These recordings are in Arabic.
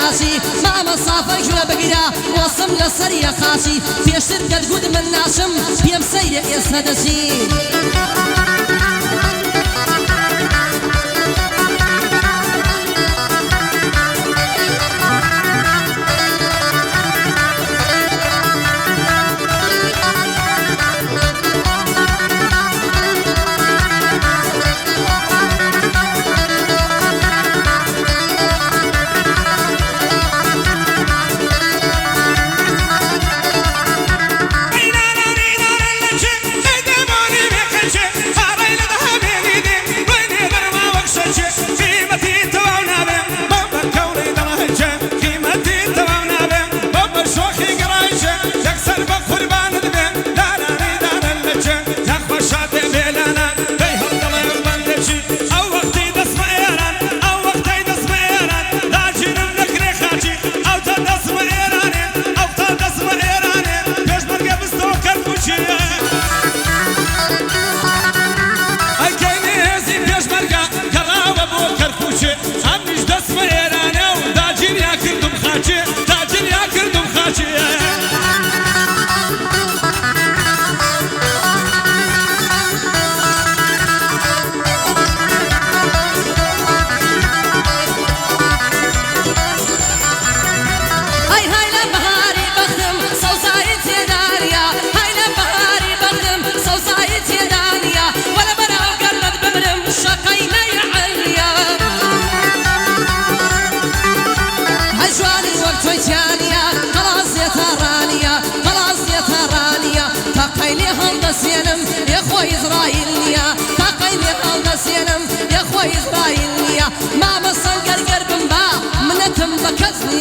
ناسي ماما صافي جوا بقرا وصم لسريا خاسي في الشركة تقود من ناشم بيم سيء يسهدسي يا خوي إسرائيل يا تقيني خلص ينم يا خوي إسرائيل يا ما بصنقر قرب با من تم بكسني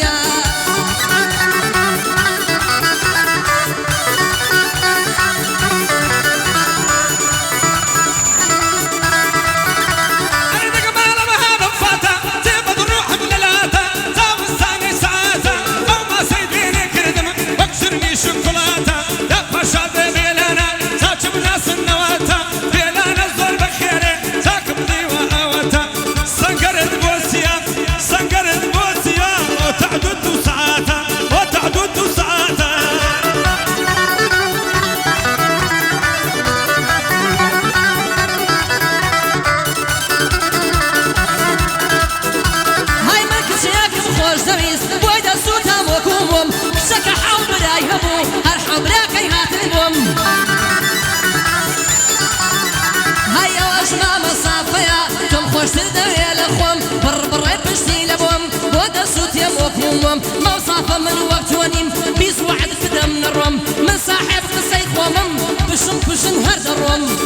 ما صافة من وقت ونيم بيز وعد فدا من الرم من صاحب قصي خوامم بشن هرد الرم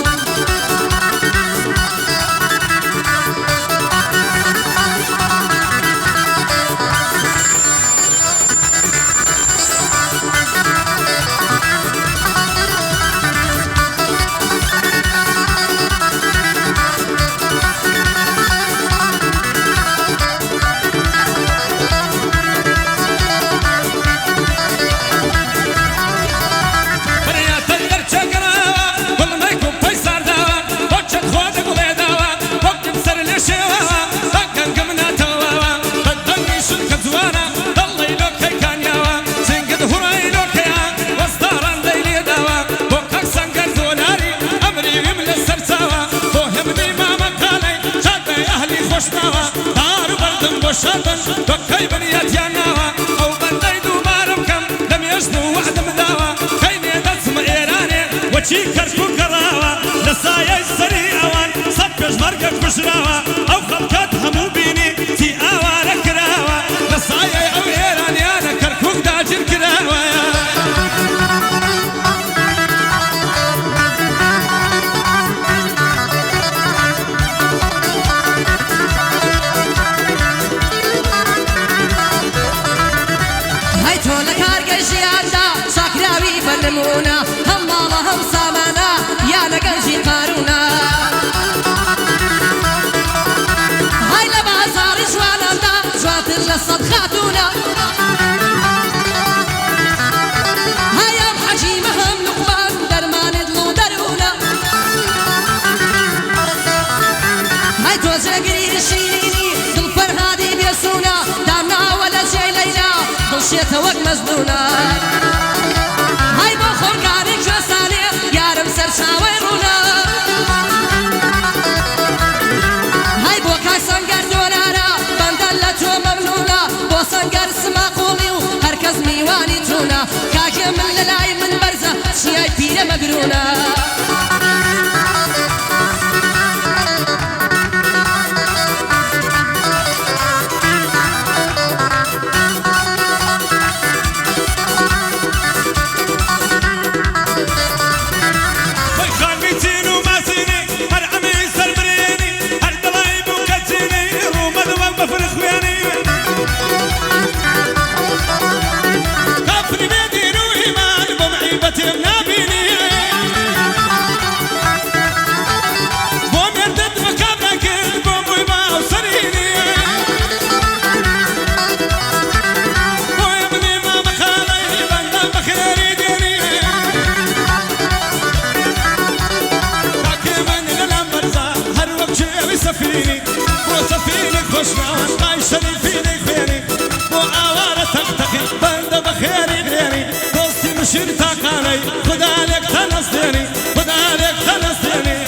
شابن توكي بنيات يا ناوا او بنديدو بارمكم لم يجدوا وحد مداوا خيني دسم ايراني وشي كركو كراوا لسايا السري اوان صبج مرقب بشراوا او خلقات همو بيني تي اوان كراوا لسايا او ايراني انا كركوك داجر كراوا بلمونا هم الله هم سامانا يا نقنجي قارونا هاي لبازار جوانا دا جوات الجسد خاتونا هاي ام حجيمهم لقمان درمان دلو درونا هاي توزر قرير الشيريني دل فرهادي بيسونا دامنا ولا شيء دەچێتە وەک مەزنونە هەی بۆ خۆکاری کوێستانێ یارم سەر چاوەی ڕوونە هەی بۆ کاک سەنگەر دۆلارە بەندەن لە تۆ مەمنونە بۆ سەنگەر سماقوڵی و هەرکەس میوانی چوونە کاکێ من لە لای من بەرزە چیای پیرە مەگرونە شير تاقاني خدا لك تنصدني خدا لك تنصدني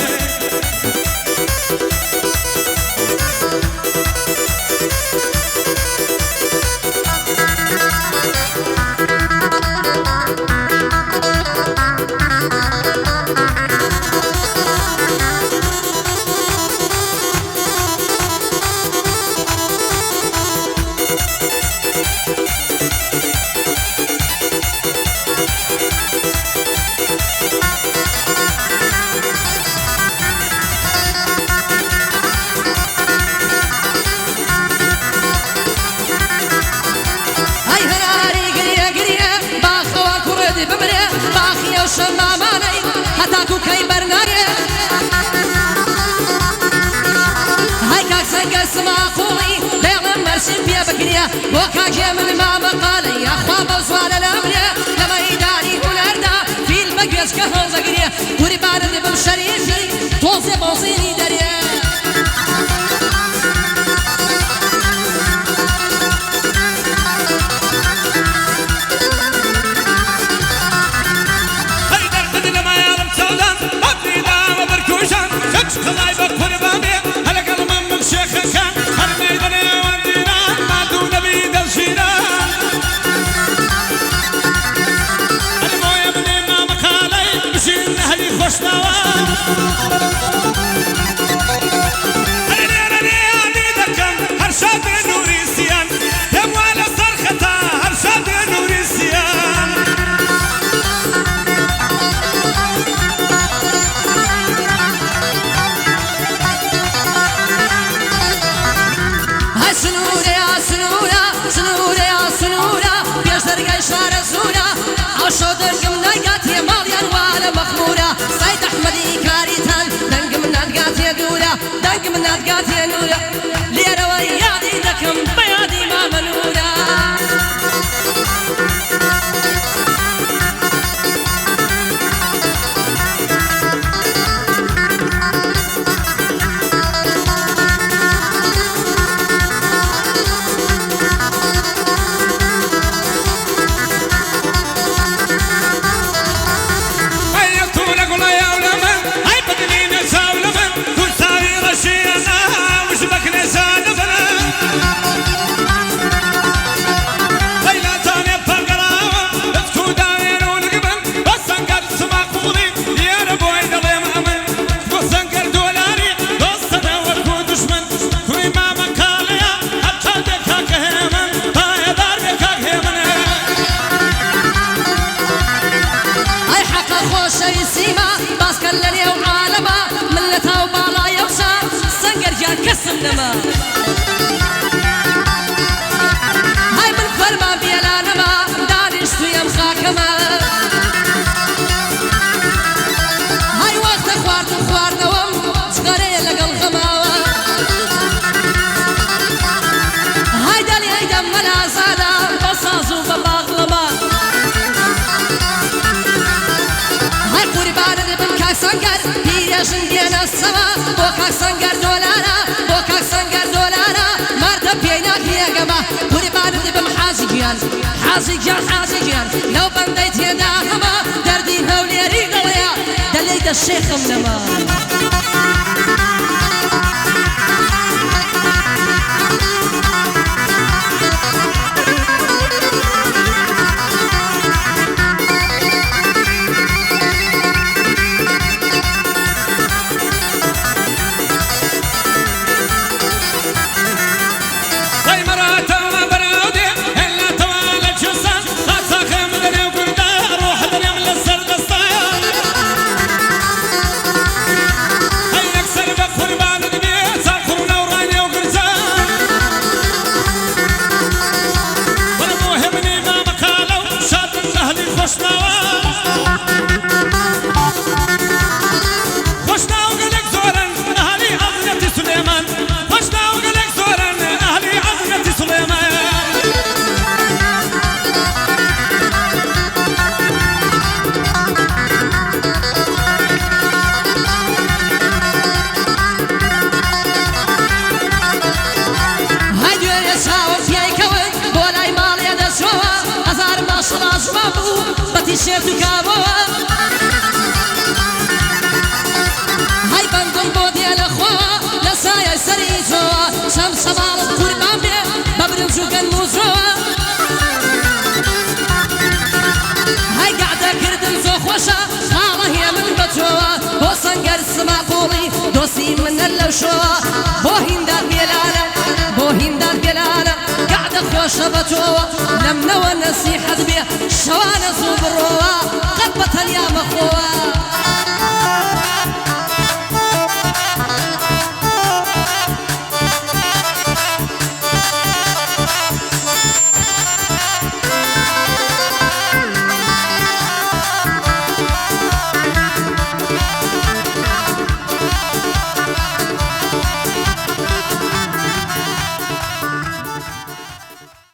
شماماني هتاكو كي برناري هاي كاك سنقر سماقولي بيغم مرشد بيا بكريا وكاكي من ما مقالي يا خواب وصوال الامريا لما يداني هنردا في المقيس كهو زقريا وري بارد بمشريفي توزي بوصيني دريا خلاي بكر بامي هلا قلب من شيخ كان هل ميداني ودينا ما دون بيد الشيران المويه من ما مقالي بشين اهلي خوش نوام انا عديدكم هرشاد نوري سيان دموال صرختا هرشاد نوري سيان شودرقم نقاتي ماليان وانا مخمورة سيد أحمدي كاريتان دنق من نقاتي دورة دنق من نقاتي نورة ليرا ويادي دكم بيادي ما منورة كسرنما هاي من فرما بيلا نما دانش تويم خاكما هاي وقت خوار نوم صغري لقل غماوة هاي دالي هاي دم العزادة بصازو بباغلما هاي قربان بن كاك سنقر هي جندينا السما وكاك سنقر دولارا وكاك سنقر دولارا مرتب بيناك يا جماعة قربان بن حاجي حاجيان حاجيان لو بنديت يدا هما دردي هوليري قضيا دليت الشيخ منما شێت و کابەوە هەی بەندم بۆ دێ لەخۆوە لە سایە سەری تۆوە شەم سەماڵت قوربان بێ بە برنج و گەنم و جۆوە هەی گەعدەکردن زۆ خۆشە خاڵە هێ من بە تۆوە بۆ سەنگەر سماقۆڵی دۆستی منە لەو شۆوە بۆ هیندار بێلانە گەعدە خۆشە بە تۆوە لەمنەوە نەسیحەت بێ شەوانە زوو بڕۆوە